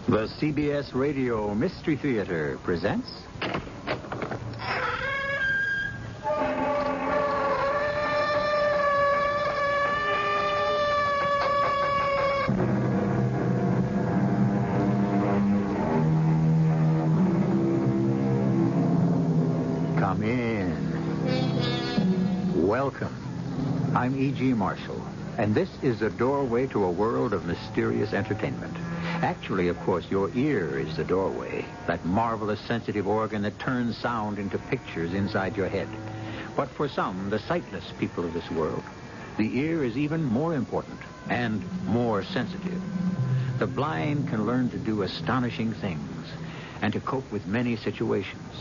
The CBS Radio Mystery Theater presents... Come in. Welcome. I'm E.G. Marshall, and this is the doorway to a world of mysterious entertainment. Actually, of course, your ear is the doorway, that marvelous sensitive organ that turns sound into pictures inside your head. But for some, the sightless people of this world, the ear is even more important and more sensitive. The blind can learn to do astonishing things and to cope with many situations.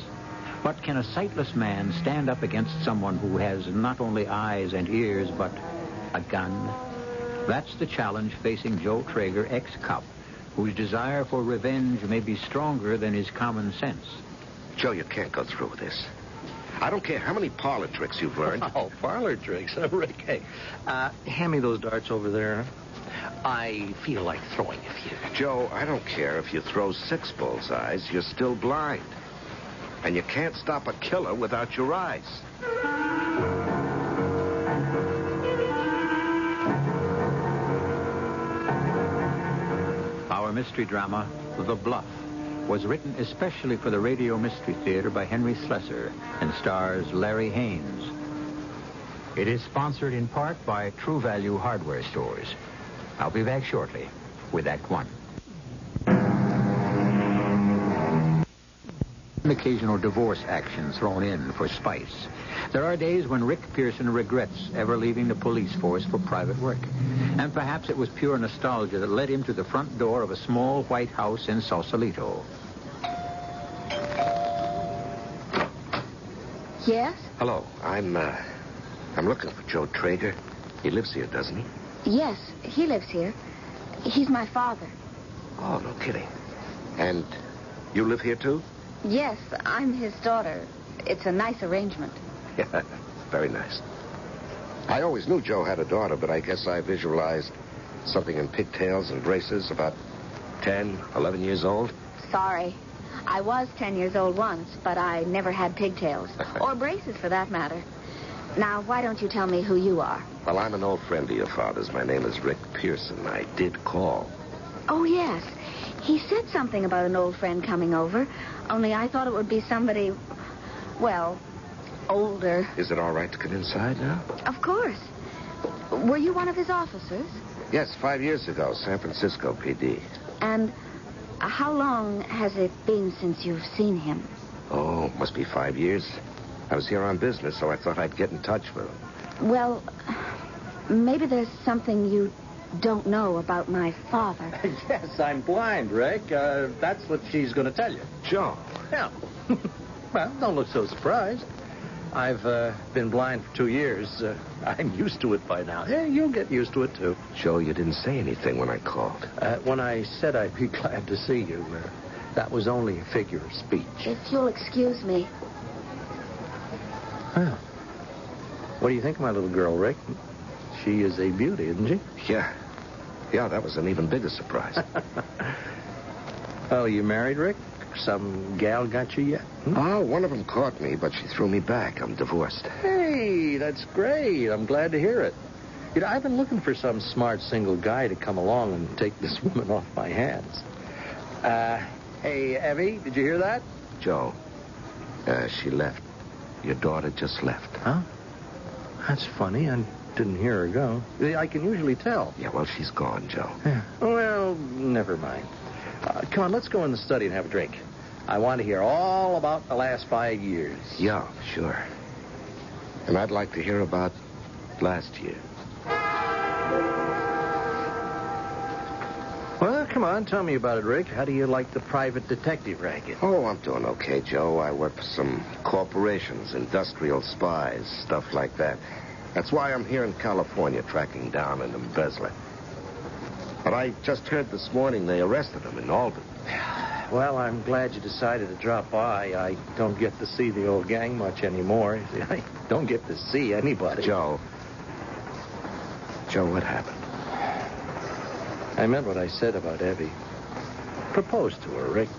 But can a sightless man stand up against someone who has not only eyes and ears, but a gun? That's the challenge facing Joe Traeger, ex-cop, whose desire for revenge may be stronger than his common sense. Joe, you can't go through with this. I don't care how many parlor tricks you've learned. Oh, parlor tricks. Rick, hey, hand me those darts over there. I feel like throwing a few. Joe, I don't care if you throw 6 bullseyes, you're still blind. And you can't stop a killer without your eyes. Our mystery drama, The Bluff, was written especially for the Radio Mystery Theater by Henry Slessor and stars Larry Haynes. It is sponsored in part by True Value Hardware Stores. I'll be back shortly with Act One. An occasional divorce action thrown in for spice. There are days when Rick Pearson regrets ever leaving the police force for private work. And perhaps it was pure nostalgia that led him to the front door of a small white house in Sausalito. Yes? Hello, I'm looking for Joe Traeger. He lives here, doesn't he? Yes, he lives here. He's my father. Oh, no kidding. And you live here, too? Yes, I'm his daughter. It's a nice arrangement. Yeah, very nice. I always knew Joe had a daughter, but I guess I visualized something in pigtails and braces, about 10, 11 years old. Sorry. I was 10 years old once, but I never had pigtails. Or braces, for that matter. Now, why don't you tell me who you are? Well, I'm an old friend of your father's. My name is Rick Pearson. I did call. Oh, yes. He said something about an old friend coming over, only I thought it would be somebody, well, older. Is it all right to come inside now? Of course. Were you one of his officers? Yes, 5 years ago, San Francisco PD. And how long has it been since you've seen him? Oh, must be 5 years. I was here on business, so I thought I'd get in touch with him. Well, maybe there's something you don't know about my father. Yes, I'm blind, Rick. That's what she's going to tell you. Joe. Yeah. Well, don't look so surprised. I've been blind for 2 years. I'm used to it by now. Yeah, you'll get used to it, too. Joe, you didn't say anything when I called. When I said I'd be glad to see you, that was only a figure of speech. If you'll excuse me. Well, what do you think of my little girl, Rick? She is a beauty, isn't she? Yeah. Yeah, that was an even bigger surprise. Oh, you married, Rick? Some gal got you yet? Oh, one of them caught me, but she threw me back. I'm divorced. Hey, that's great. I'm glad to hear it. You know, I've been looking for some smart single guy to come along and take this woman off my hands. Hey, Evie, did you hear that? Joe, she left. Your daughter just left. Huh? That's funny. I didn't hear her go. I can usually tell. Yeah, well, she's gone, Joe. Yeah. Well, never mind. Come on, let's go in the study and have a drink. I want to hear all about the last 5 years. Yeah, sure. And I'd like to hear about last year. Well, come on, tell me about it, Rick. How do you like the private detective racket? Oh, I'm doing okay, Joe. I work for some corporations, industrial spies, stuff like that. That's why I'm here in California tracking down an embezzler. But I just heard this morning they arrested him in Albany. Well, I'm glad you decided to drop by. I don't get to see the old gang much anymore. I don't get to see anybody. Joe, what happened? I meant what I said about Evie. propose to her, Rick.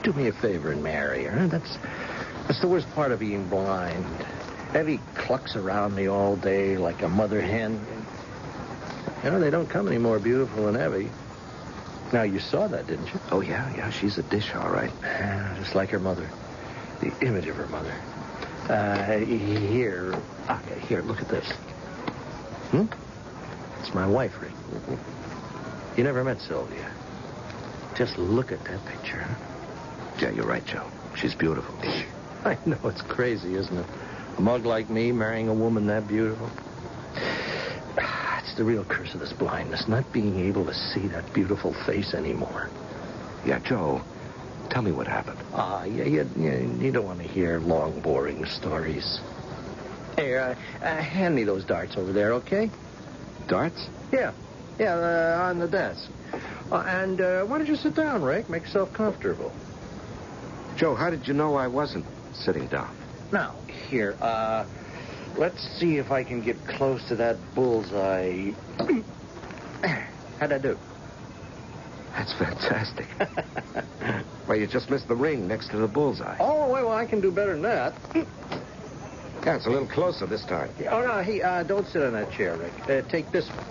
Do me a favor and marry her. That's the worst part of being blind. Evie clucks around me all day like a mother hen. You know, they don't come any more beautiful than Evie. Now, you saw that, didn't you? Oh, yeah, she's a dish, all right. Just like her mother. The image of her mother. Here, look at this. It's my wife, Rick. You never met Sylvia. Just look at that picture, huh? Yeah, you're right, Joe. She's beautiful. I know, it's crazy, isn't it? A mug like me marrying a woman that beautiful. It's the real curse of this blindness, not being able to see that beautiful face anymore. Yeah, Joe, tell me what happened. You don't want to hear long, boring stories. Hey, hand me those darts over there, okay? Darts? Yeah, on the desk. And why don't you sit down, Rick? Make yourself comfortable. Joe, how did you know I wasn't sitting down? Now, here, let's see if I can get close to that bullseye. How'd I do? That's fantastic. Well, you just missed the ring next to the bullseye. Oh, well, I can do better than that. Yeah, it's a little closer this time. Oh, no, hey, don't sit on that chair, Rick. Take this one.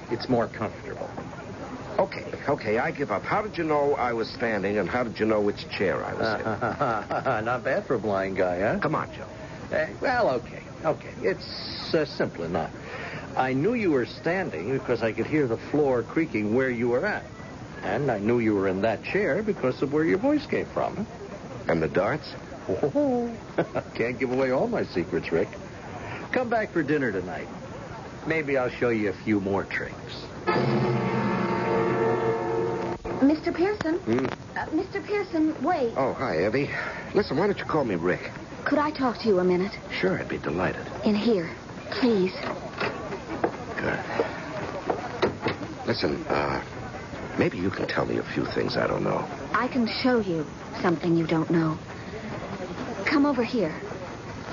It's more comfortable. Okay, I give up. How did you know I was standing, and how did you know which chair I was in? Not bad for a blind guy, huh? Come on, Joe. Well, okay. It's simple enough. I knew you were standing because I could hear the floor creaking where you were at. And I knew you were in that chair because of where your voice came from. Huh? And the darts? Oh, can't give away all my secrets, Rick. Come back for dinner tonight. Maybe I'll show you a few more tricks. Mr. Pearson? Mr. Pearson, wait. Oh, hi, Evie. Listen, why don't you call me Rick? Could I talk to you a minute? Sure, I'd be delighted. In here, please. Good. Listen, maybe you can tell me a few things I don't know. I can show you something you don't know. Come over here,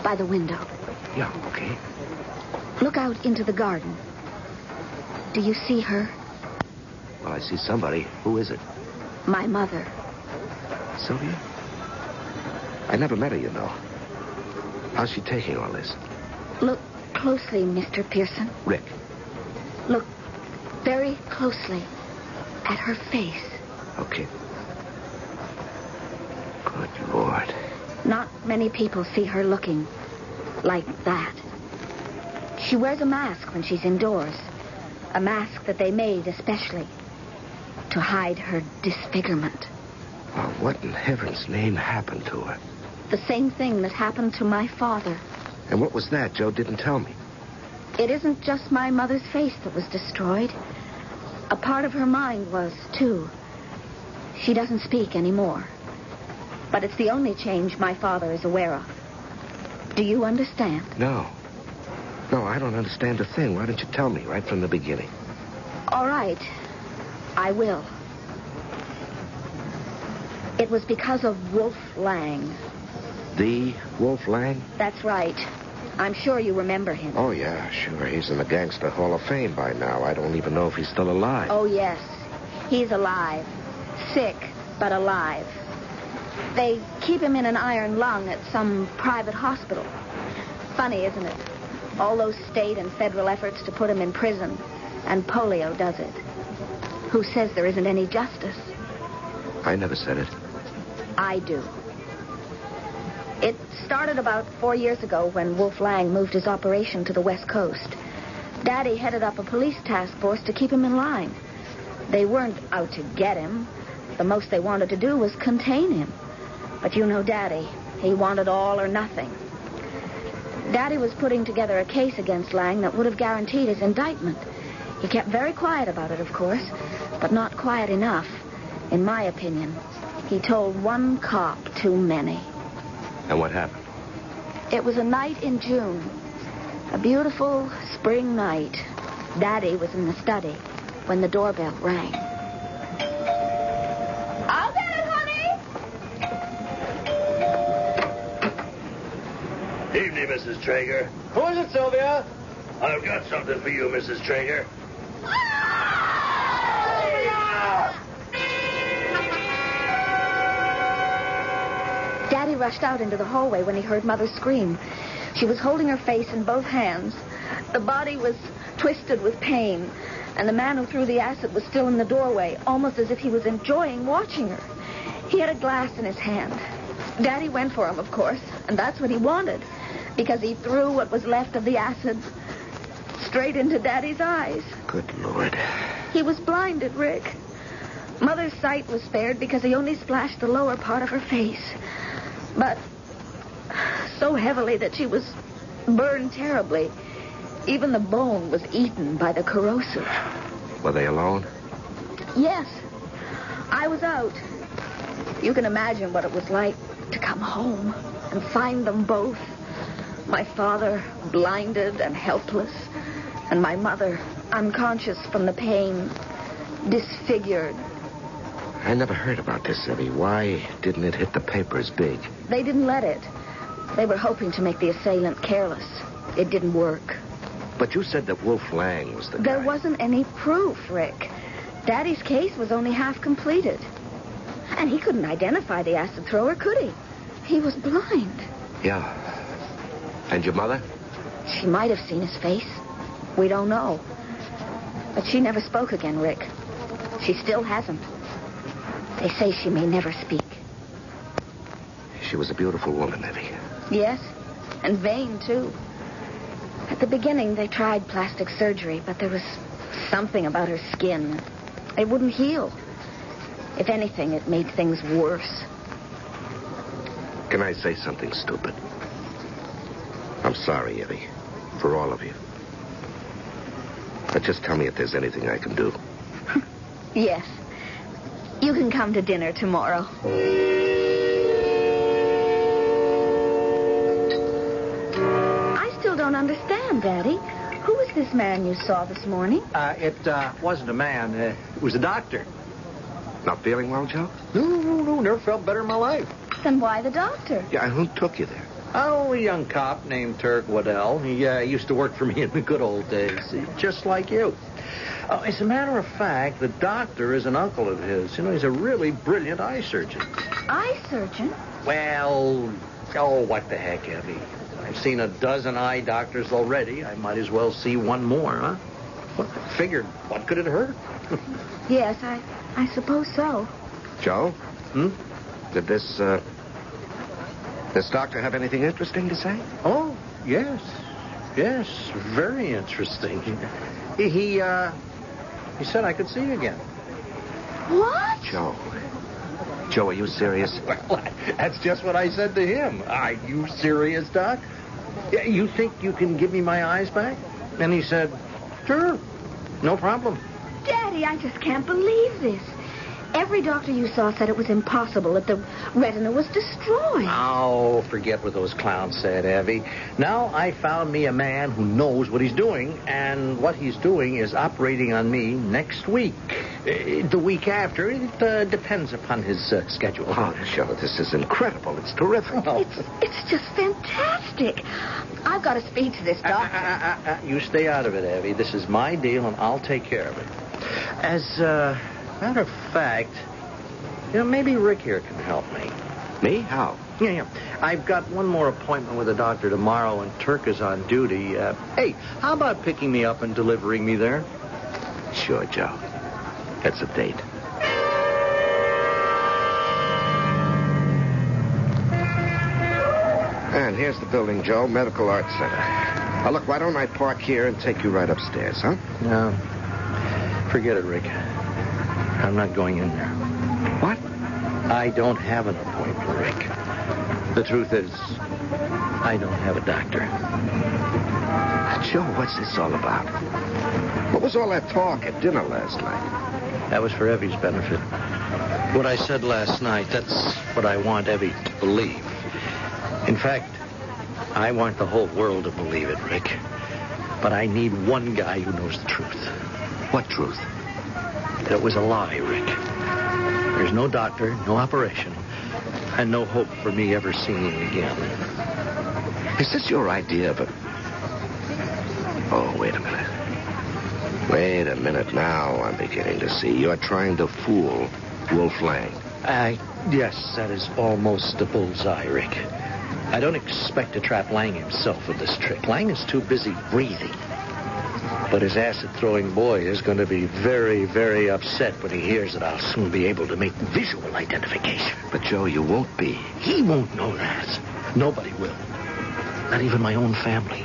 by the window. Yeah, okay. Look out into the garden. Do you see her? Well, I see somebody. Who is it? My mother. Sylvia? I never met her, you know. How's she taking all this? Look closely, Mr. Pearson. Rick. Look very closely at her face. Okay. Good Lord. Not many people see her looking like that. She wears a mask when she's indoors. A mask that they made especially to hide her disfigurement. Well, what in heaven's name happened to her? The same thing that happened to my father. And what was that? Joe didn't tell me. It isn't just my mother's face that was destroyed. A part of her mind was, too. She doesn't speak anymore. But it's the only change my father is aware of. Do you understand? No, I don't understand a thing. Why don't you tell me right from the beginning? All right. I will. It was because of Wolf Lang. The Wolf Lang? That's right. I'm sure you remember him. Oh, yeah, sure. He's in the Gangster Hall of Fame by now. I don't even know if he's still alive. Oh, yes. He's alive. Sick, but alive. They keep him in an iron lung at some private hospital. Funny, isn't it? All those state and federal efforts to put him in prison, and polio does it. Who says there isn't any justice? I never said it. I do. It started about 4 years ago when Wolf Lang moved his operation to the West Coast. Daddy headed up a police task force to keep him in line. They weren't out to get him. The most they wanted to do was contain him. But you know Daddy. He wanted all or nothing. Daddy was putting together a case against Lang that would have guaranteed his indictment. He kept very quiet about it, of course, but not quiet enough, in my opinion. He told one cop too many. And what happened? It was a night in June. A beautiful spring night. Daddy was in the study when the doorbell rang. I'll get it, honey! Evening, Mrs. Traeger. Who is it, Sylvia? I've got something for you, Mrs. Traeger. rushed out into the hallway when he heard Mother scream. She was holding her face in both hands. The body was twisted with pain, and the man who threw the acid was still in the doorway, almost as if he was enjoying watching her. He had a glass in his hand. Daddy went for him, of course, and that's what he wanted, because he threw what was left of the acid straight into Daddy's eyes. Good Lord. He was blinded, Rick. Mother's sight was spared because he only splashed the lower part of her face. But so heavily that she was burned terribly. Even the bone was eaten by the corrosive. Were they alone? Yes. I was out. You can imagine what it was like to come home and find them both. My father blinded and helpless, and my mother unconscious from the pain, disfigured. I never heard about this, Evie. Why didn't it hit the papers big? They didn't let it. They were hoping to make the assailant careless. It didn't work. But you said that Wolf Lang was the guy. There wasn't any proof, Rick. Daddy's case was only half completed. And he couldn't identify the acid thrower, could he? He was blind. Yeah. And your mother? She might have seen his face. We don't know. But she never spoke again, Rick. She still hasn't. They say she may never speak. She was a beautiful woman, Evie. Yes, and vain, too. At the beginning, they tried plastic surgery, but there was something about her skin. It wouldn't heal. If anything, it made things worse. Can I say something stupid? I'm sorry, Evie, for all of you. But just tell me if there's anything I can do. Yes. You can come to dinner tomorrow. I still don't understand, Daddy. Who was this man you saw this morning? It wasn't a man. It was a doctor. Not feeling well, Joe? No. Never felt better in my life. Then why the doctor? Yeah, who took you there? Oh, a young cop named Turk Waddell. He used to work for me in the good old days, just like you. As a matter of fact, the doctor is an uncle of his. You know, he's a really brilliant eye surgeon. Eye surgeon? Well, what the heck, Evie? I've seen a dozen eye doctors already. I might as well see one more, huh? Well, I figured, what could it hurt? Yes, I suppose so. Joe? Did this doctor have anything interesting to say? Oh, yes. Yes, very interesting. He said I could see again. What? Joe, are you serious? Well, that's just what I said to him. Are you serious, Doc? You think you can give me my eyes back? And he said, sure, no problem. Daddy, I just can't believe this. Every doctor you saw said it was impossible, that the retina was destroyed. Oh, forget what those clowns said, Evie. Now I found me a man who knows what he's doing, and what he's doing is operating on me next week. The week after, it depends upon his schedule. Oh, Joe, this is incredible. It's terrific. Oh. It's just fantastic. I've got to speak to this doctor. You stay out of it, Evie. This is my deal, and I'll take care of it. As a matter of fact, maybe Rick here can help me. Me? How? Yeah. I've got one more appointment with the doctor tomorrow, and Turk is on duty. Hey, how about picking me up and delivering me there? Sure, Joe. That's a date. And here's the building, Joe, Medical Arts Center. Now, look, why don't I park here and take you right upstairs, huh? No. Forget it, Rick. I'm not going in there. What? I don't have an appointment, Rick. The truth is, I don't have a doctor. Joe, what's this all about? What was all that talk at dinner last night? That was for Evie's benefit. What I said last night, that's what I want Evie to believe. In fact, I want the whole world to believe it, Rick. But I need one guy who knows the truth. What truth? That it was a lie, Rick. There's no doctor, no operation, and no hope for me ever seeing him again. Is this your idea of it? Oh, wait a minute. Wait a minute now. I'm beginning to see. You're trying to fool Wolf Lang. Yes, that is almost a bullseye, Rick. I don't expect to trap Lang himself with this trick. Lang is too busy breathing. But his acid-throwing boy is going to be very, very upset when he hears that I'll soon be able to make visual identification. But, Joe, you won't be. He won't know that. Nobody will. Not even my own family.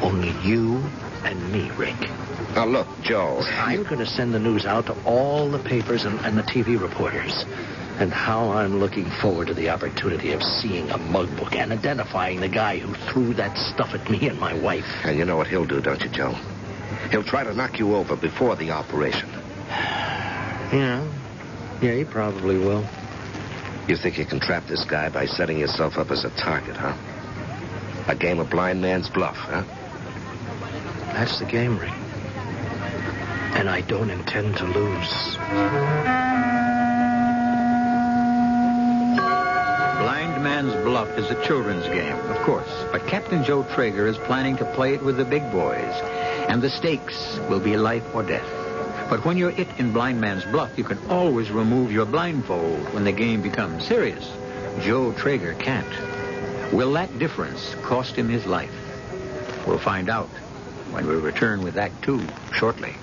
Only you and me, Rick. Now, look, Joe. I'm going to send the news out to all the papers and the TV reporters. And how I'm looking forward to the opportunity of seeing a mug book and identifying the guy who threw that stuff at me and my wife. And you know what he'll do, don't you, Joe? He'll try to knock you over before the operation. Yeah, he probably will. You think you can trap this guy by setting yourself up as a target, huh? A game of blind man's bluff, huh? That's the game, Rick. And I don't intend to lose. Blind man's bluff is a children's game, of course. But Captain Joe Traeger is planning to play it with the big boys. And the stakes will be life or death. But when you're it in blind man's bluff, you can always remove your blindfold when the game becomes serious. Joe Traeger can't. Will that difference cost him his life? We'll find out when we return with Act 2 shortly.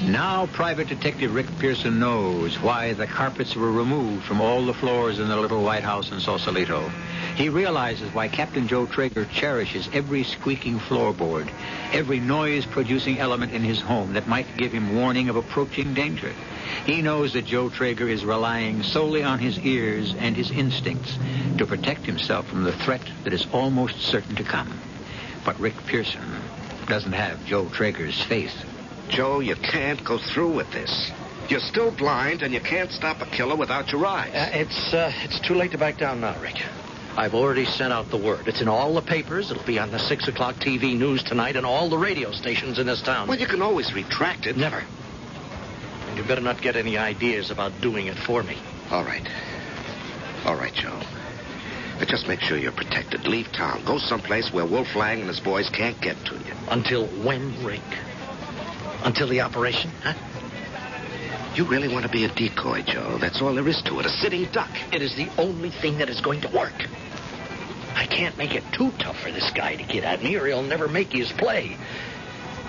Now Private Detective Rick Pearson knows why the carpets were removed from all the floors in the little White House in Sausalito. He realizes why Captain Joe Traeger cherishes every squeaking floorboard, every noise-producing element in his home that might give him warning of approaching danger. He knows that Joe Traeger is relying solely on his ears and his instincts to protect himself from the threat that is almost certain to come. But Rick Pearson doesn't have Joe Traeger's faith. Joe, you can't go through with this. You're still blind, and you can't stop a killer without your eyes. It's too late to back down now, Rick. I've already sent out the word. It's in all the papers. It'll be on the 6 o'clock TV news tonight and all the radio stations in this town. Well, you can always retract it. Never. And you better not get any ideas about doing it for me. All right. All right, Joe. But just make sure you're protected. Leave town. Go someplace where Wolf Lang and his boys can't get to you. Until when, Rick? Until the operation, huh? You really want to be a decoy, Joe. That's all there is to it, a sitting duck. It is the only thing that is going to work. I can't make it too tough for this guy to get at me, or he'll never make his play.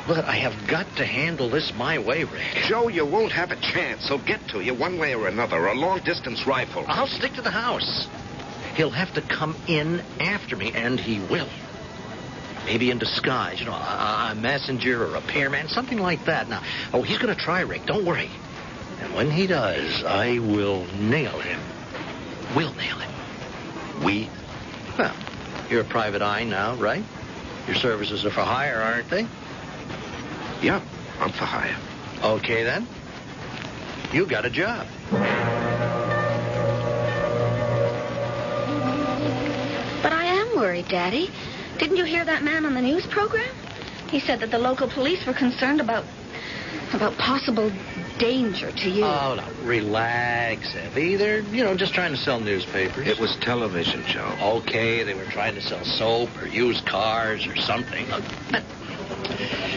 But I have got to handle this my way, Rick. Joe, you won't have a chance. He'll get to you one way or another, a long-distance rifle. I'll stick to the house. He'll have to come in after me, and he will. Maybe in disguise, a messenger or a repairman, something like that. Now, he's going to try, Rick. Don't worry. And when he does, I will nail him. We'll nail him. We? Well, you're a private eye now, right? Your services are for hire, aren't they? Yeah, I'm for hire. Okay, then. You got a job. But I am worried, Daddy. Didn't you hear that man on the news program? He said that the local police were concerned about possible danger to you. Oh, no, relax, Evie. They're, just trying to sell newspapers. It was television, Joe. Okay, they were trying to sell soap or used cars or something. But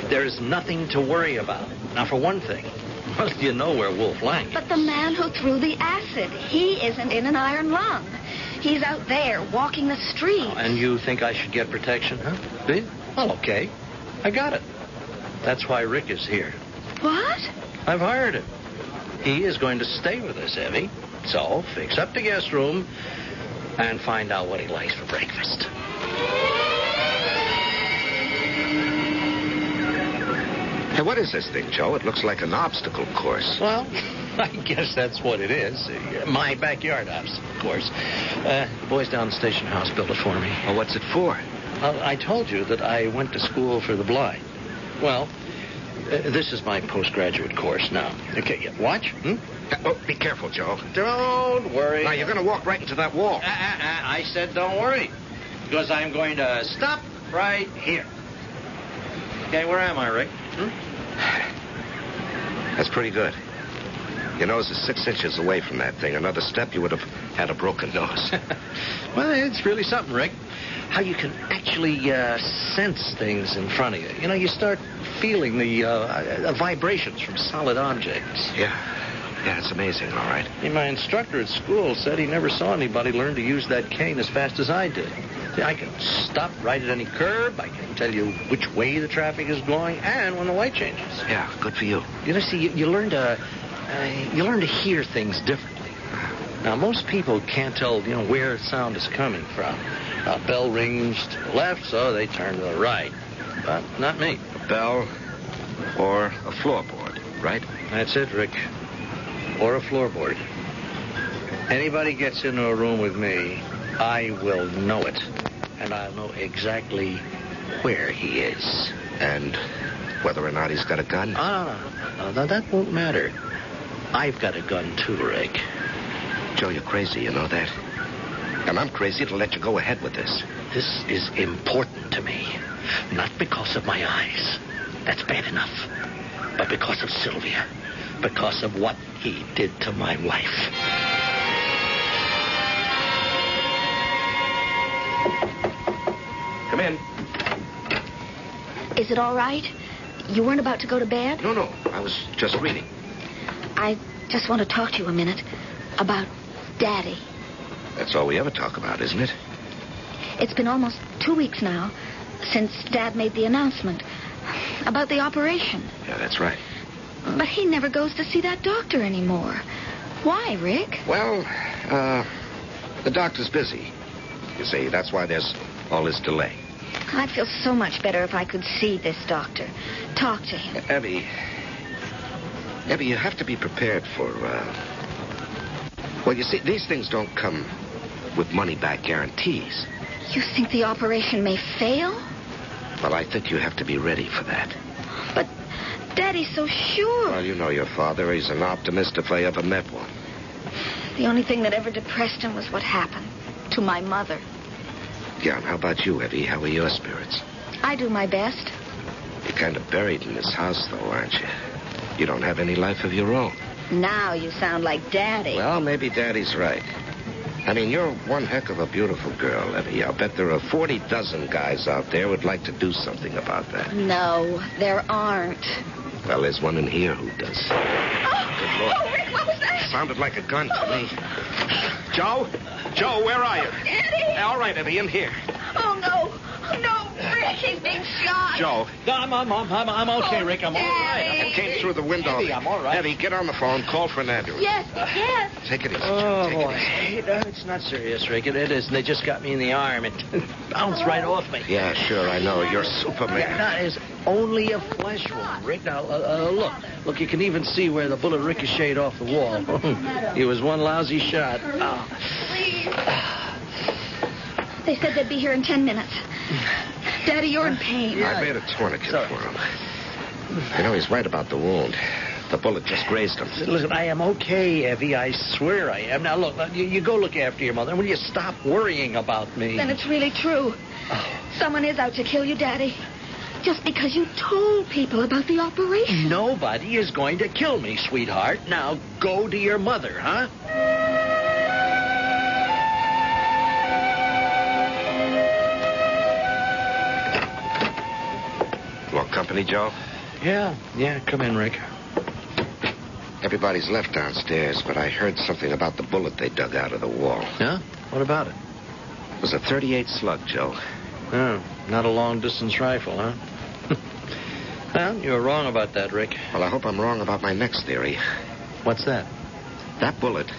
there's nothing to worry about. Now, for one thing, well, you know where Wolf Lang is. But the man who threw the acid, he isn't in an iron lung. He's out there walking the streets. Oh, and you think I should get protection, huh? Do you? Well, okay. I got it. That's why Rick is here. What? I've hired him. He is going to stay with us, Evie. So, fix up the guest room and find out what he likes for breakfast. Hey, what is this thing, Joe? It looks like an obstacle course. Well, I guess that's what it is. My backyard obstacle course. The boys down the station house built it for me. Well, what's it for? I told you that I went to school for the blind. Well, this is my postgraduate course now. Okay, watch. Oh, be careful, Joe. Don't worry. Now, you're going to walk right into that wall. I said don't worry. Because I'm going to stop right here. Okay, where am I, Rick? That's pretty good. Your nose is 6 inches away from that thing. Another step, you would have had a broken nose. Well, it's really something, Rick. How you can actually sense things in front of you. You know, you start feeling the vibrations from solid objects. Yeah, it's amazing, all right. My instructor at school said he never saw anybody learn to use that cane as fast as I did. See, I can stop right at any curb. I can tell you which way the traffic is going and when the light changes. Yeah, good for you. You know, see, you learn to hear things differently. Now, most people can't tell, where sound is coming from. A bell rings to the left, so they turn to the right. But not me. A bell or a floorboard, right? That's it, Rick. Or a floorboard. Anybody gets into a room with me, I will know it. And I'll know exactly where he is. And whether or not he's got a gun? No, that won't matter. I've got a gun, too, Rick. Joe, you're crazy, you know that? And I'm crazy to let you go ahead with this. This is important to me. Not because of my eyes. That's bad enough. But because of Sylvia. Because of what he did to my wife. Come in. Is it all right? You weren't about to go to bed? No. I was just reading. I just want to talk to you a minute about Daddy. That's all we ever talk about, isn't it? It's been almost 2 weeks now since Dad made the announcement about the operation. Yeah, that's right. But he never goes to see that doctor anymore. Why, Rick? Well, the doctor's busy. You see, that's why there's all this delay. I'd feel so much better if I could see this doctor. Talk to him. Abby, you have to be prepared for, Well, you see, these things don't come with money-back guarantees. You think the operation may fail? Well, I think you have to be ready for that. But Daddy's so sure. Well, you know your father. He's an optimist if I ever met one. The only thing that ever depressed him was what happened to my mother. Yeah, and how about you, Abby? How are your spirits? I do my best. You're kind of buried in this house, though, aren't you? You don't have any life of your own. Now you sound like Daddy. Well, maybe Daddy's right. I mean, you're one heck of a beautiful girl, Abby. I'll bet there are 40 dozen guys out there who'd like to do something about that. No, there aren't. Well, there's one in here who does. Good Lord. Oh, Rick, what was that? Sounded like a gun to me. Joe, where are you? Daddy! All right, Abby, in here. Oh, no. No, Rick, he's being shot. Joe. I'm okay, Rick. I'm all right. It came through the window. Abby, I'm all right. Abby, get on the phone. Call for an ambulance. Yes. Take it easy. Oh, Take boy. it easy. It's not serious, Rick. It isn't. They just got me in the arm. It bounced right off me. Yeah, sure, I know. You're Superman. Yeah, that is only a flesh wound, Rick. Now, look, you can even see where the bullet ricocheted off the wall. It was one lousy shot. Oh. They said they'd be here in 10 minutes. Daddy, you're in pain. Yeah, I made a tourniquet for him. You know, he's right about the wound. The bullet just grazed him. Listen, I am okay, Evie. I swear I am. Now, look, you go look after your mother. Will you stop worrying about me? Then it's really true. Someone is out to kill you, Daddy. Just because you told people about the operation. Nobody is going to kill me, sweetheart. Now, go to your mother, huh? More company, Joe? Yeah, come in, Rick. Everybody's left downstairs, but I heard something about the bullet they dug out of the wall. Yeah? What about it? It was a .38 slug, Joe. Oh, not a long-distance rifle, huh? Well, you were wrong about that, Rick. Well, I hope I'm wrong about my next theory. What's that? That bullet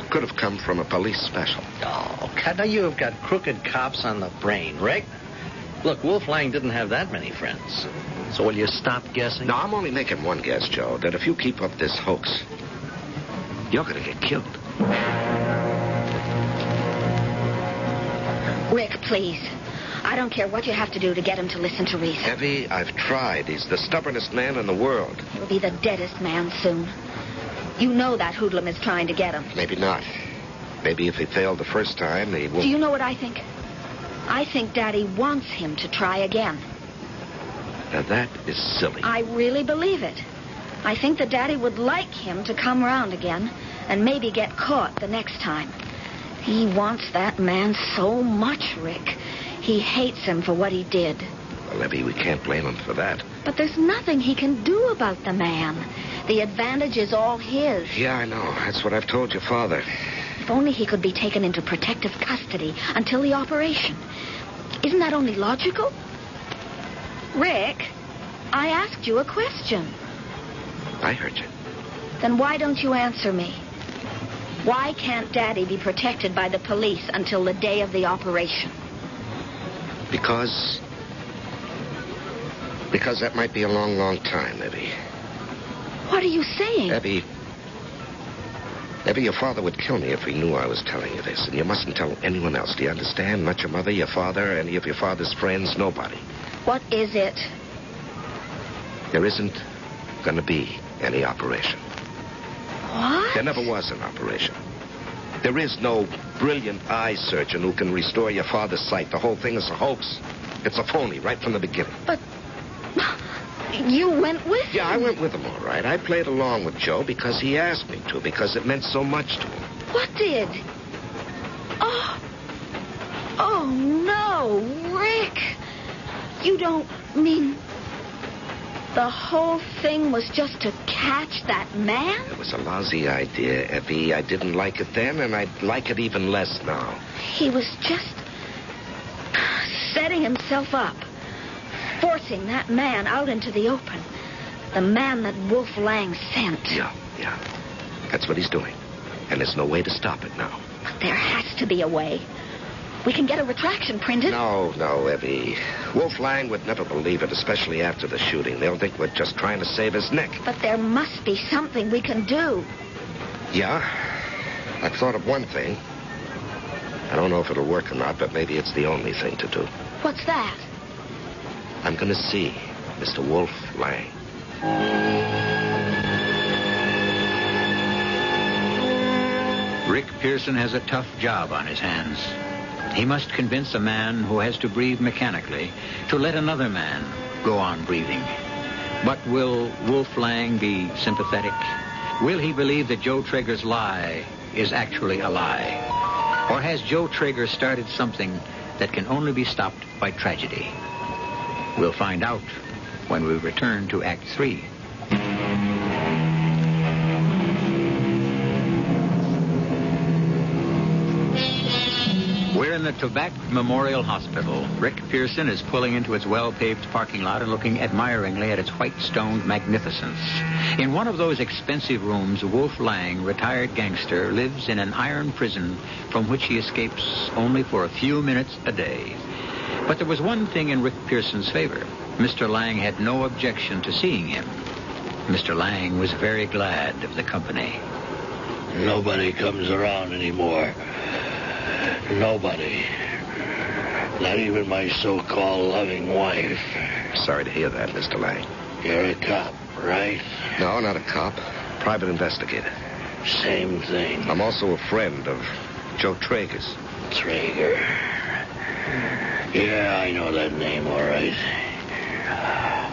could have come from a police special. Oh, now you have got crooked cops on the brain, Rick. Look, Wolf Lang didn't have that many friends. So will you stop guessing? No, I'm only making one guess, Joe, that if you keep up this hoax, you're going to get killed. Rick, please. I don't care what you have to do to get him to listen to reason. Evie, I've tried. He's the stubbornest man in the world. He'll be the deadest man soon. You know that hoodlum is trying to get him. Maybe not. Maybe if he failed the first time, he won't. Do you know what I think? I think Daddy wants him to try again. Now, that is silly. I really believe it. I think that Daddy would like him to come around again and maybe get caught the next time. He wants that man so much, Rick. He hates him for what he did. Well, Libby, we can't blame him for that. But there's nothing he can do about the man. The advantage is all his. Yeah, I know. That's what I've told your father. If only he could be taken into protective custody until the operation. Isn't that only logical? Rick, I asked you a question. I heard you. Then why don't you answer me? Why can't Daddy be protected by the police until the day of the operation? Because that might be a long, long time, Libby. What are you saying? Libby, your father would kill me if he knew I was telling you this, and you mustn't tell anyone else. Do you understand? Not your mother, your father, any of your father's friends, nobody. What is it? There isn't going to be any operation. What? There never was an operation. There is no brilliant eye surgeon who can restore your father's sight. The whole thing is a hoax. It's a phony right from the beginning. But you went with him. Yeah, I went with him, all right. I played along with Joe because he asked me to, because it meant so much to him. What did? Oh, no, Rick. You don't mean the whole thing was just to catch that man? It was a lousy idea, Effie. I didn't like it then, and I'd like it even less now. He was just setting himself up, forcing that man out into the open. The man that Wolf Lang sent. Yeah. That's what he's doing. And there's no way to stop it now. But there has to be a way. We can get a retraction printed. No, Evie. Wolf Lang would never believe it, especially after the shooting. They'll think we're just trying to save his neck. But there must be something we can do. Yeah? I've thought of one thing. I don't know if it'll work or not, but maybe it's the only thing to do. What's that? I'm going to see Mr. Wolf Lang. Rick Pearson has a tough job on his hands. He must convince a man who has to breathe mechanically to let another man go on breathing. But will Wolf Lang be sympathetic? Will he believe that Joe Traeger's lie is actually a lie? Or has Joe Traeger started something that can only be stopped by tragedy? We'll find out when we return to Act 3. We're in the Tobac Memorial Hospital. Rick Pearson is pulling into its well-paved parking lot and looking admiringly at its white-stoned magnificence. In one of those expensive rooms, Wolf Lang, retired gangster, lives in an iron prison from which he escapes only for a few minutes a day. But there was one thing in Rick Pearson's favor. Mr. Lang had no objection to seeing him. Mr. Lang was very glad of the company. Nobody comes around anymore. Nobody. Not even my so-called loving wife. Sorry to hear that, Mr. Lang. You're a cop, right? No, not a cop. Private investigator. Same thing. I'm also a friend of Joe Traeger's. Traeger. Yeah, I know that name, all right.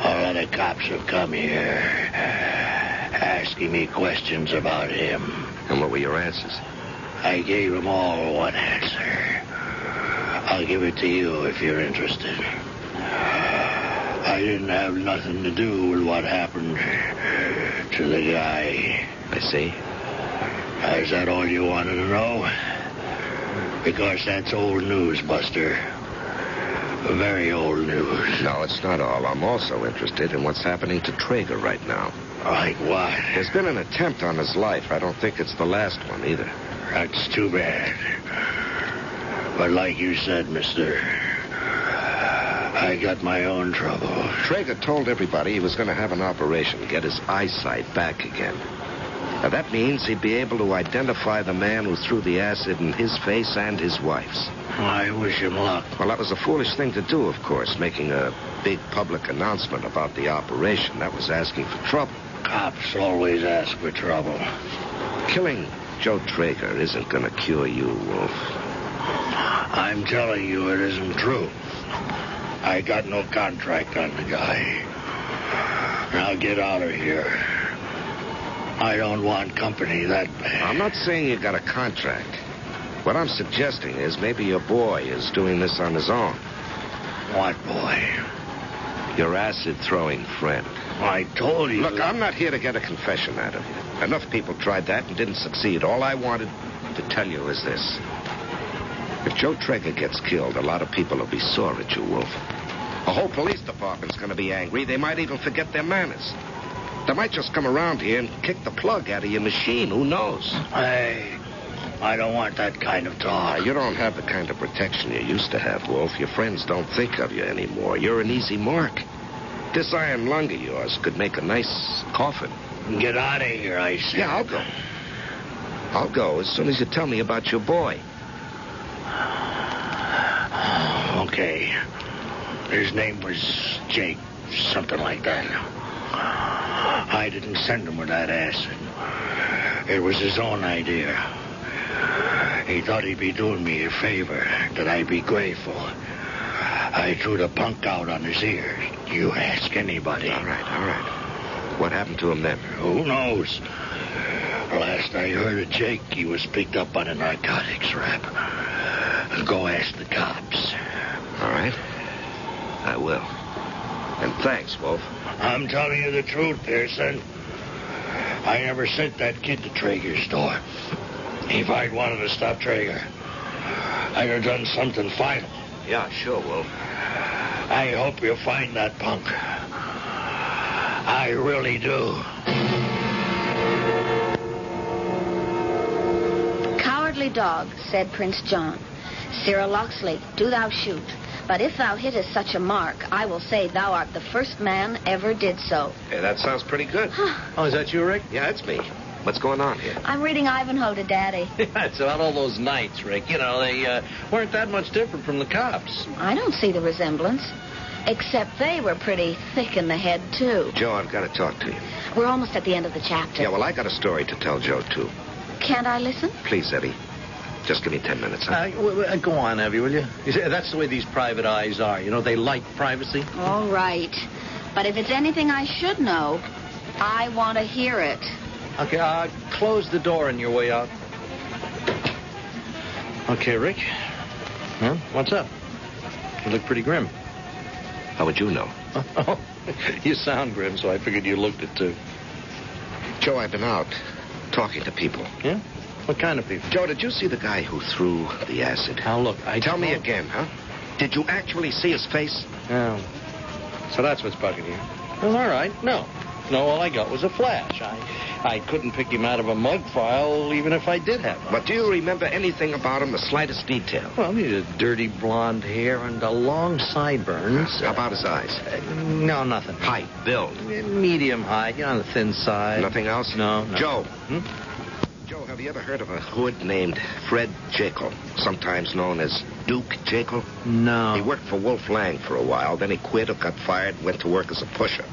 A lot of cops have come here asking me questions about him. And what were your answers? I gave them all one answer. I'll give it to you if you're interested. I didn't have nothing to do with what happened to the guy. I see. Is that all you wanted to know? Because that's old news, Buster. Very old news. No, it's not all. I'm also interested in what's happening to Traeger right now. Like what? There's been an attempt on his life. I don't think it's the last one either. That's too bad. But like you said, mister, I got my own trouble. Traeger told everybody he was going to have an operation to get his eyesight back again. Now, that means he'd be able to identify the man who threw the acid in his face and his wife's. I wish him luck. Well, that was a foolish thing to do, of course, making a big public announcement about the operation. That was asking for trouble. Cops always ask for trouble. Killing Joe Traeger isn't going to cure you, Wolf. I'm telling you it isn't true. I got no contract on the guy. Now get out of here. I don't want company that bad. I'm not saying you got a contract. What I'm suggesting is maybe your boy is doing this on his own. What boy? Your acid-throwing friend. I told you. Look, I'm not here to get a confession out of you. Enough people tried that and didn't succeed. All I wanted to tell you is this. If Joe Traeger gets killed, a lot of people will be sore at you, Wolf. The whole police department's going to be angry. They might even forget their manners. They might just come around here and kick the plug out of your machine. Who knows? Hey, I don't want that kind of talk. You don't have the kind of protection you used to have, Wolf. Your friends don't think of you anymore. You're an easy mark. This iron lung of yours could make a nice coffin. Get out of here, I said. Yeah, I'll go. I'll go as soon as you tell me about your boy. Okay. His name was Jake, something like that. I didn't send him with that acid. It was his own idea. He thought he'd be doing me a favor, that I'd be grateful. I threw the punk out on his ears. You ask anybody. All right. What happened to him then? Who knows? Last I heard of Jake, he was picked up on a narcotics rap. Go ask the cops. All right. I will. And thanks, Wolf. I'm telling you the truth, Pearson. I never sent that kid to Traeger's store. If I'd wanted to stop Traeger, I'd have done something final. Yeah, sure, Wolf. I hope you find that punk. I really do. Cowardly dog, said Prince John. Cyril Locksley, do thou shoot. But if thou hittest such a mark, I will say thou art the first man ever did so. Hey, that sounds pretty good. Oh, is that you, Rick? Yeah, it's me. What's going on here? I'm reading Ivanhoe to Daddy. Yeah, it's about all those nights, Rick. You know, they weren't that much different from the cops. I don't see the resemblance. Except they were pretty thick in the head, too. Joe, I've got to talk to you. We're almost at the end of the chapter. Yeah, well, I got a story to tell Joe, too. Can't I listen? Please, Eddie. Just give me 10 minutes, huh? Go on, Evie, will you? You see, that's the way these private eyes are. You know, they like privacy. All right. But if it's anything I should know, I want to hear it. Okay, close the door on your way out. Okay, Rick. Huh? What's up? You look pretty grim. How would you know? Oh, you sound grim, so I figured you looked it, too. Joe, I've been out talking to people. Yeah? What kind of people? Joe, did you see the guy who threw the acid? Now, look, Tell me again, huh? Did you actually see his face? Oh. So that's what's bugging you. Well, all right. No, all I got was a flash. I couldn't pick him out of a mug file, even if I did have one. But do you remember anything about him, the slightest detail? Well, he had dirty blonde hair and long sideburns. How about his eyes? No, nothing. Height, build. Medium height, on the thin side. Nothing else? No. Joe. Joe, have you ever heard of a hood named Fred Jekyll, sometimes known as Duke Jekyll? No. He worked for Wolf Lang for a while, then he quit or got fired and went to work as a pusher.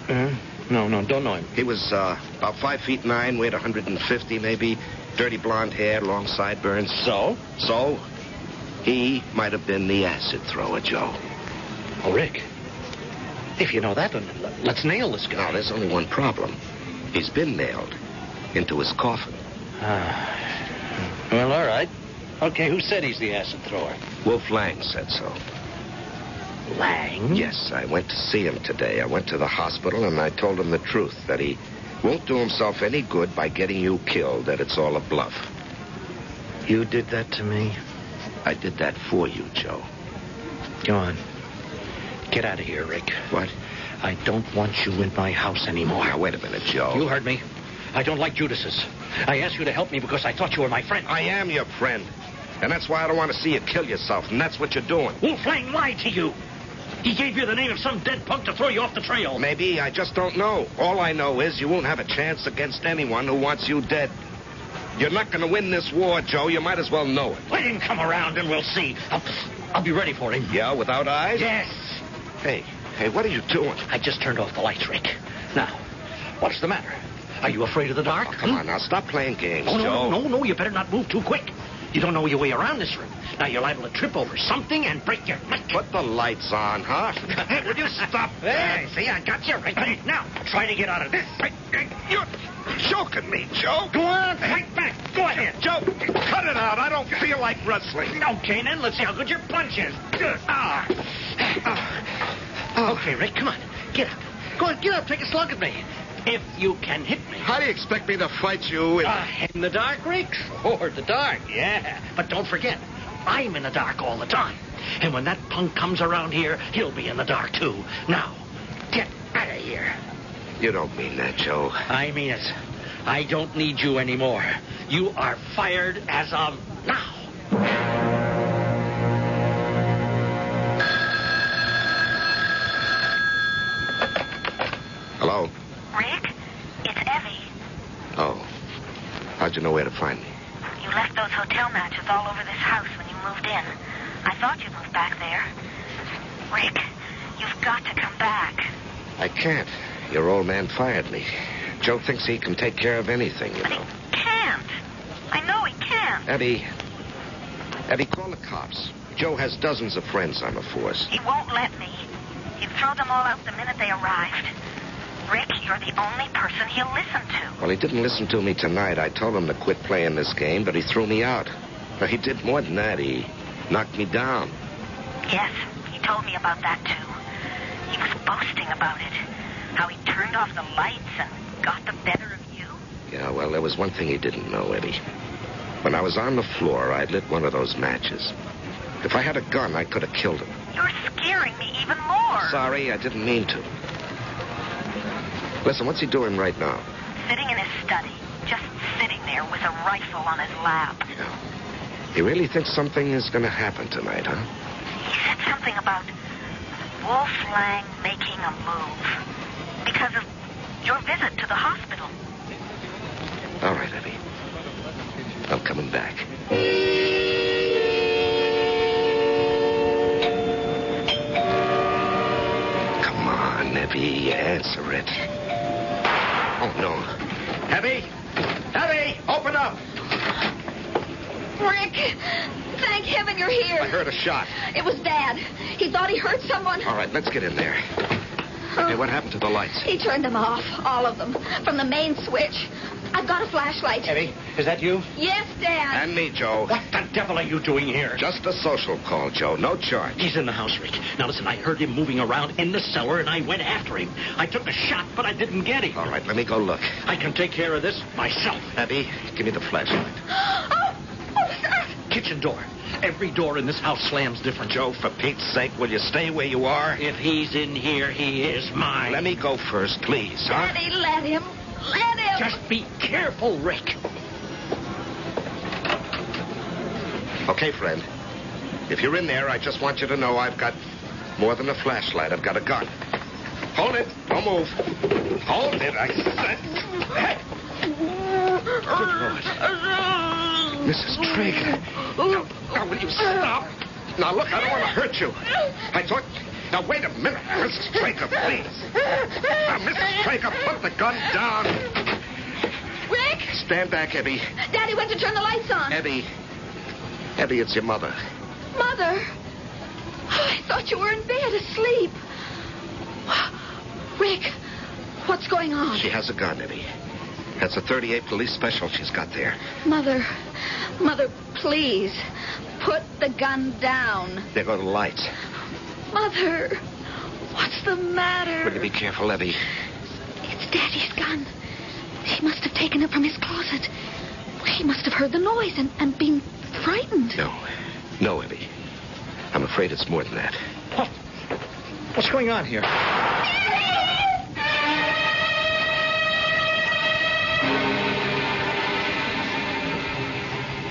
No, don't know him. He was about 5'9", weighed 150 maybe, dirty blonde hair, long sideburns. So? So, he might have been the acid thrower, Joe. Oh, Rick, if you know that, then let's nail this guy. Now, there's only one problem. He's been nailed into his coffin. Well, all right. Okay, who said he's the acid thrower? Wolf Lang said so. Lang? Yes, I went to see him today. I went to the hospital and I told him the truth, that he won't do himself any good by getting you killed, that it's all a bluff. You did that to me? I did that for you, Joe. Go on. Get out of here, Rick. What? I don't want you in my house anymore. Now, wait a minute, Joe. You heard me. I don't like Judas's. I asked you to help me because I thought you were my friend. I am your friend. And that's why I don't want to see you kill yourself, and that's what you're doing. Wolf Lang lied to you. He gave you the name of some dead punk to throw you off the trail. Maybe. I just don't know. All I know is you won't have a chance against anyone who wants you dead. You're not going to win this war, Joe. You might as well know it. Let him come around and we'll see. I'll be ready for him. Yeah, without eyes? Yes. Hey, what are you doing? I just turned off the lights, Rick. Now, what's the matter? Are you afraid of the dark? Oh, come on, now. Stop playing games, Joe. No. You better not move too quick. You don't know your way around this room. Now, you're liable to trip over something and break your neck. Put the lights on, huh? Would you stop? Hey, see, I got you right now. Try to get out of this. choking me, Joe. Go on, fight back. Go ahead. Joe, cut it out. I don't feel like wrestling. Okay, then let's see how good your punch is. Okay, Rick, come on. Get up. Go on, get up. Take a slug at me. If you can hit me. How do you expect me to fight you in the dark, Rick? Or the dark, yeah. But don't forget, I'm in the dark all the time. And when that punk comes around here, he'll be in the dark, too. Now, get out of here. You don't mean that, Joe. I mean it. I don't need you anymore. You are fired as of now. Hello? Rick, it's Evie. Oh. How'd you know where to find me? You left those hotel matches all over this house when you moved in. I thought you'd moved back there. Rick, you've got to come back. I can't. Your old man fired me. Joe thinks he can take care of anything, you But know. he can't. I know he can't. Eddie, call the cops. Joe has dozens of friends on the force. He won't let me. He'd throw them all out the minute they arrived. Rick, you're the only person he'll listen to. Well, he didn't listen to me tonight. I told him to quit playing this game, but he threw me out. Well, he did more than that. He knocked me down. Yes, he told me about that, too. He was boasting about it. How he turned off the lights and got the better of you. Yeah, well, there was one thing he didn't know, Eddie. When I was on the floor, I'd lit one of those matches. If I had a gun, I could have killed him. You're scaring me even more. Sorry, I didn't mean to. Listen, what's he doing right now? Sitting in his study. Just sitting there with a rifle on his lap. Yeah. He really thinks something is going to happen tonight, huh? He said something about Wolf Lang making a move. Because of your visit to the hospital. All right, Eddie. I'm coming back. Come on, Evie, answer it. Oh, no. Abby! Abby! Open up! Rick, thank heaven you're here. I heard a shot. It was Dad. He thought he heard someone. All right, let's get in there. Hey, what happened to the lights? He turned them off, all of them, from the main switch. I've got a flashlight. Abby, is that you? Yes, Dad. And me, Joe. What the devil are you doing here? Just a social call, Joe. No charge. He's in the house, Rick. Now, listen, I heard him moving around in the cellar, and I went after him. I took a shot, but I didn't get him. All right, let me go look. I can take care of this myself. Abby, give me the flashlight. What was that? Kitchen door. Every door in this house slams different. Joe, for Pete's sake, will you stay where you are? If he's in here, he is mine. Let me go first, please, huh? Daddy, let him. Let him. Just be careful, Rick. Okay, friend. If you're in there, I just want you to know I've got more than a flashlight. I've got a gun. Hold it. Don't move. Hold it, I said. Mrs. Traeger. Now, will you stop? Now, look, I don't want to hurt you. I thought... Now, wait a minute, Mrs. Traeger, please. Now, Mrs. Traeger, put the gun down. Rick? Stand back, Eddie. Daddy went to turn the lights on. Eddie, it's your mother. Mother? I thought you were in bed asleep. Rick, what's going on? She has a gun, Eddie. That's a 38 police special she's got there. Mother, please, put the gun down. There go the lights. Mother, what's the matter? Will you be careful, Eddie? It's Daddy's gun. He must have taken it from his closet. He must have heard the noise and been frightened. No, Eddie. I'm afraid it's more than that. What's going on here?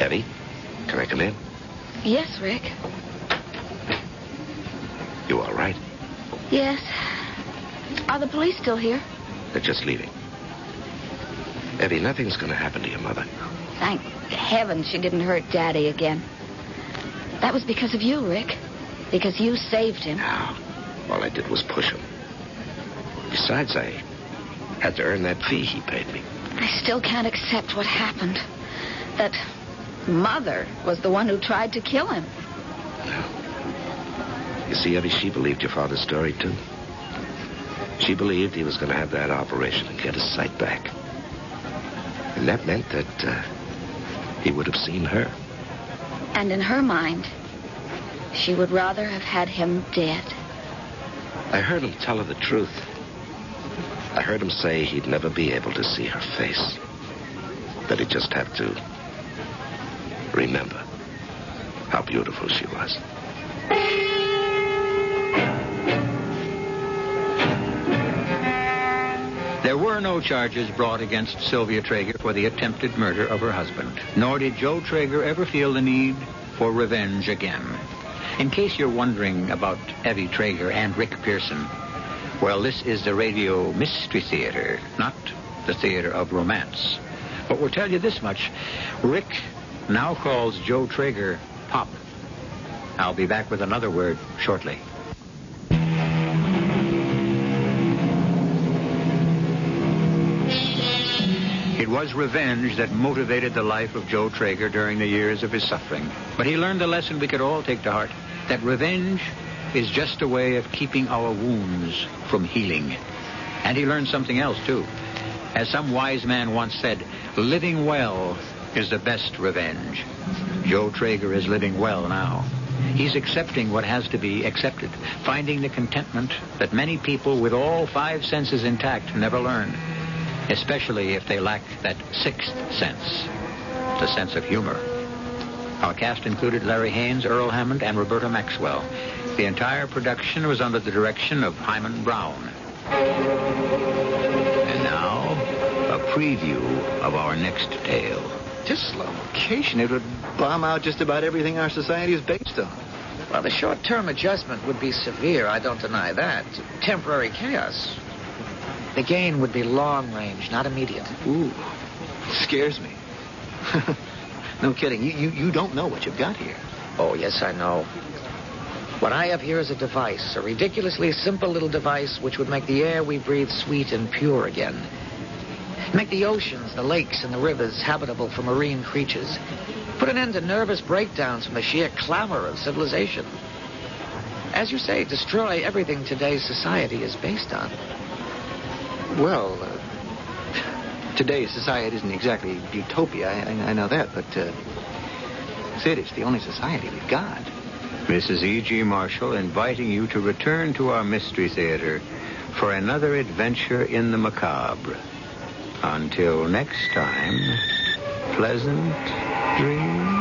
Eddie, can I come in? Yes, Rick. You all right? Yes. Are the police still here? They're just leaving. Eddie, nothing's going to happen to your mother. Thank heaven she didn't hurt Daddy again. That was because of you, Rick. Because you saved him. No. All I did was push him. Besides, I had to earn that fee he paid me. I still can't accept what happened. That Mother was the one who tried to kill him. No. You see, Eddie, she believed your father's story, too. She believed he was going to have that operation and get his sight back. And that meant that he would have seen her. And in her mind, she would rather have had him dead. I heard him tell her the truth. I heard him say he'd never be able to see her face. That he'd just have to remember how beautiful she was. There were no charges brought against Sylvia Traeger for the attempted murder of her husband, nor did Joe Traeger ever feel the need for revenge again. In case you're wondering about Evie Traeger and Rick Pearson, well, this is the Radio Mystery Theater, not the theater of romance. But we'll tell you this much. Rick now calls Joe Traeger Pop. I'll be back with another word shortly. It was revenge that motivated the life of Joe Traeger during the years of his suffering. But he learned a lesson we could all take to heart, that revenge is just a way of keeping our wounds from healing. And he learned something else, too. As some wise man once said, living well is the best revenge. Joe Traeger is living well now. He's accepting what has to be accepted, finding the contentment that many people with all five senses intact never learn, especially if they lack that sixth sense, the sense of humor. Our cast included Larry Haynes, Earl Hammond, and Roberta Maxwell. The entire production was under the direction of Himan Brown. And now, a preview of our next tale. This location, it would bomb out just about everything our society is based on. Well, the short-term adjustment would be severe, I don't deny that. Temporary chaos. The gain would be long-range, not immediate. Ooh, scares me. No kidding. You don't know what you've got here. Oh, yes, I know. What I have here is a device, a ridiculously simple little device which would make the air we breathe sweet and pure again. Make the oceans, the lakes, and the rivers habitable for marine creatures. Put an end to nervous breakdowns from the sheer clamor of civilization. As you say, destroy everything today's society is based on. Well, today's society isn't exactly utopia. I know that, but, Sid, it's the only society we've got. This is E.G. Marshall inviting you to return to our Mystery Theater for another adventure in the macabre. Until next time, pleasant dreams.